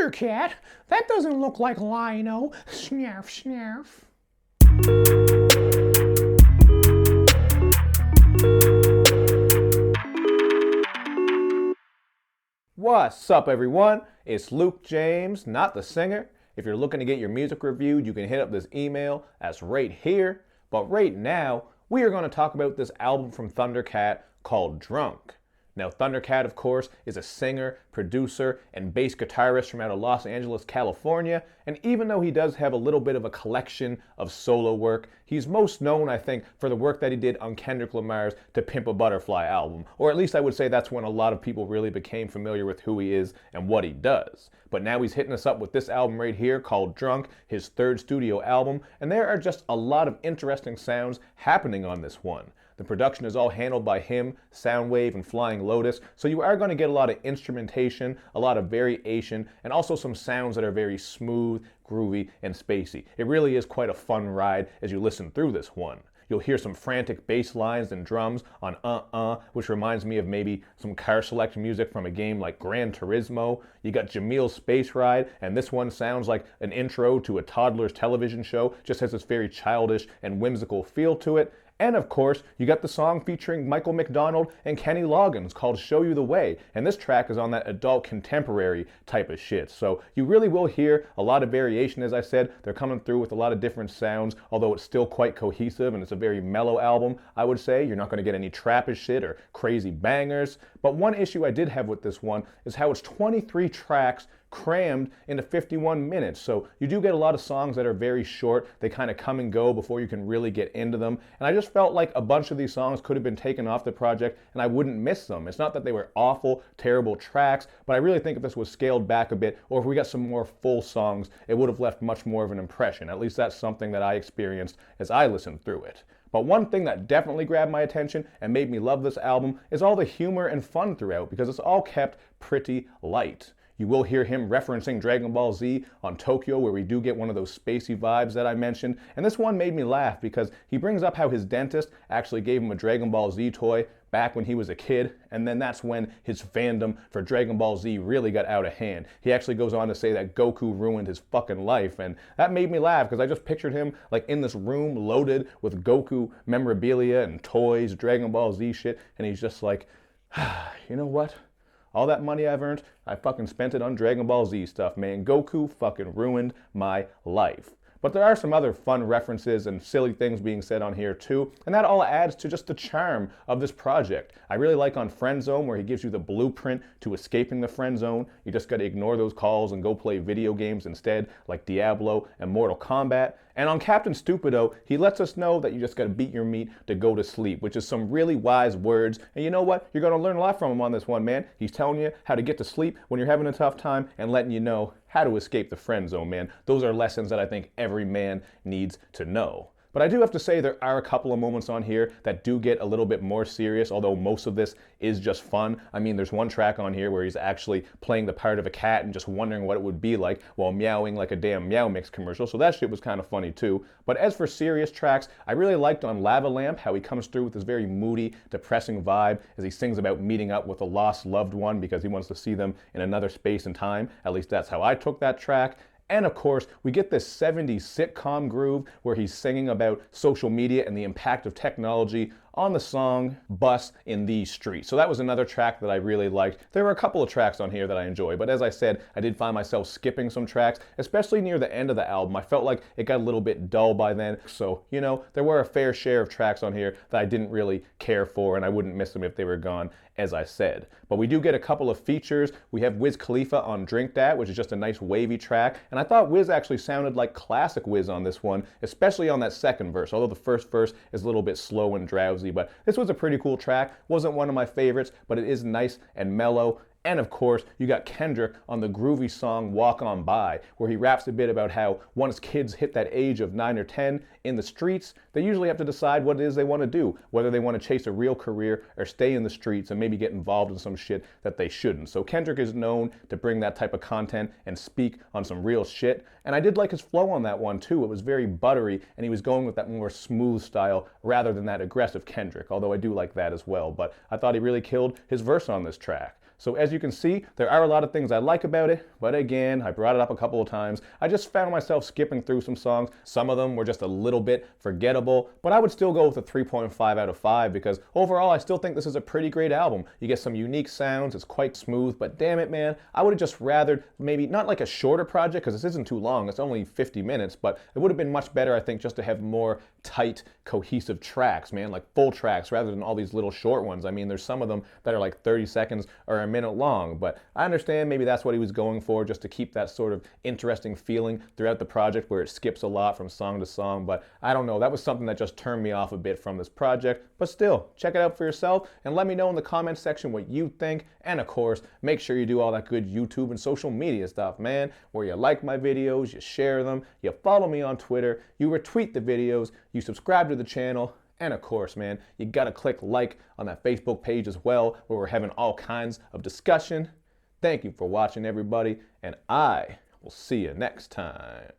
Thundercat? That doesn't look like Lino. Snarf, snarf. What's up, everyone? It's Luke James, not the singer. If you're looking to get your music reviewed, you can hit up this email that's right here. But right now, we are going to talk about this album from Thundercat called Drunk. Now, Thundercat, of course, is a singer, producer, and bass guitarist from out of Los Angeles, California. And even though he does have a little bit of a collection of solo work, he's most known, I think, for the work that he did on Kendrick Lamar's To Pimp a Butterfly album. Or at least I would say that's when a lot of people really became familiar with who he is and what he does. But now he's hitting us up with this album right here called Drunk, his third studio album. And there are just a lot of interesting sounds happening on this one. The production is all handled by him, Soundwave, and Flying Lotus, so you are going to get a lot of instrumentation, a lot of variation, and also some sounds that are very smooth, groovy, and spacey. It really is quite a fun ride as you listen through this one. You'll hear some frantic bass lines and drums on which reminds me of maybe some car select music from a game like Gran Turismo. You got Jamil's Space Ride, and this one sounds like an intro to a toddler's television show, just has this very childish and whimsical feel to it. And of course, you got the song featuring Michael McDonald and Kenny Loggins called Show You the Way. And this track is on that adult contemporary type of shit. So you really will hear a lot of variation, as I said. They're coming through with a lot of different sounds, although it's still quite cohesive and it's a very mellow album, I would say. You're not going to get any trappish shit or crazy bangers. But one issue I did have with this one is how it's 23 tracks crammed into 51 minutes. So you do get a lot of songs that are very short. They kind of come and go before you can really get into them. And I just felt like a bunch of these songs could have been taken off the project and I wouldn't miss them. It's not that they were awful, terrible tracks, but I really think if this was scaled back a bit, or if we got some more full songs, it would have left much more of an impression. At least that's something that I experienced as I listened through it. But one thing that definitely grabbed my attention and made me love this album is all the humor and fun throughout, because it's all kept pretty light. You will hear him referencing Dragon Ball Z on Tokyo, where we do get one of those spacey vibes that I mentioned. And this one made me laugh because he brings up how his dentist actually gave him a Dragon Ball Z toy back when he was a kid, and then that's when his fandom for Dragon Ball Z really got out of hand. He actually goes on to say that Goku ruined his fucking life, and that made me laugh because I just pictured him like in this room loaded with Goku memorabilia and toys, Dragon Ball Z shit, and he's just like, you know what? All that money I've earned, I fucking spent it on Dragon Ball Z stuff, man. Goku fucking ruined my life. But there are some other fun references and silly things being said on here too, and that all adds to just the charm of this project. I really like on Friend Zone, where he gives you the blueprint to escaping the friend zone. You just gotta ignore those calls and go play video games instead, like Diablo and Mortal Kombat. And on Captain Stupido, he lets us know that you just gotta beat your meat to go to sleep, which is some really wise words. And you know what? You're gonna learn a lot from him on this one, man. He's telling you how to get to sleep when you're having a tough time and letting you know how to escape the friend zone, man. Those are lessons that I think every man needs to know. But I do have to say there are a couple of moments on here that do get a little bit more serious, although most of this is just fun. I mean, there's one track on here where he's actually playing the part of a cat and just wondering what it would be like while meowing like a damn Meow Mix commercial, so that shit was kind of funny too. But as for serious tracks, I really liked on Lava Lamp how he comes through with this very moody, depressing vibe as he sings about meeting up with a lost loved one because he wants to see them in another space and time. At least that's how I took that track. And of course, we get this 70s sitcom groove where he's singing about social media and the impact of technology on the song Bus in These Streets. So that was another track that I really liked. There were a couple of tracks on here that I enjoy, but as I said, I did find myself skipping some tracks, especially near the end of the album. I felt like it got a little bit dull by then. So, you know, there were a fair share of tracks on here that I didn't really care for, and I wouldn't miss them if they were gone, as I said. But we do get a couple of features. We have Wiz Khalifa on Drink That, which is just a nice wavy track. And I thought Wiz actually sounded like classic Wiz on this one, especially on that second verse, although the first verse is a little bit slow and drowsy. But this was a pretty cool track. Wasn't one of my favorites, but it is nice and mellow. And of course, you got Kendrick on the groovy song Walk On By, where he raps a bit about how once kids hit that age of 9 or 10 in the streets, they usually have to decide what it is they want to do, whether they want to chase a real career or stay in the streets and maybe get involved in some shit that they shouldn't. So Kendrick is known to bring that type of content and speak on some real shit. And I did like his flow on that one too. It was very buttery, and he was going with that more smooth style rather than that aggressive Kendrick, although I do like that as well. But I thought he really killed his verse on this track. So as you can see, there are a lot of things I like about it, but again, I brought it up a couple of times. I just found myself skipping through some songs. Some of them were just a little bit forgettable, but I would still go with a 3.5 out of 5 because overall I still think this is a pretty great album. You get some unique sounds, it's quite smooth, but damn it, man, I would have just rathered maybe not like a shorter project because this isn't too long, it's only 50 minutes, but it would have been much better, I think, just to have more tight, cohesive tracks, man, like full tracks rather than all these little short ones. I mean, there's some of them that are like 30 seconds or a minute long, but I understand maybe that's what he was going for, just to keep that sort of interesting feeling throughout the project where it skips a lot from song to song, but I don't know, that was something that just turned me off a bit from this project. But still, check it out for yourself and let me know in the comments section what you think, and of course, make sure you do all that good YouTube and social media stuff, man, where you like my videos, you share them, you follow me on Twitter, you retweet the videos, you subscribe to the channel, and of course, man, you gotta click like on that Facebook page as well, where we're having all kinds of discussion. Thank you for watching, everybody, and I will see you next time.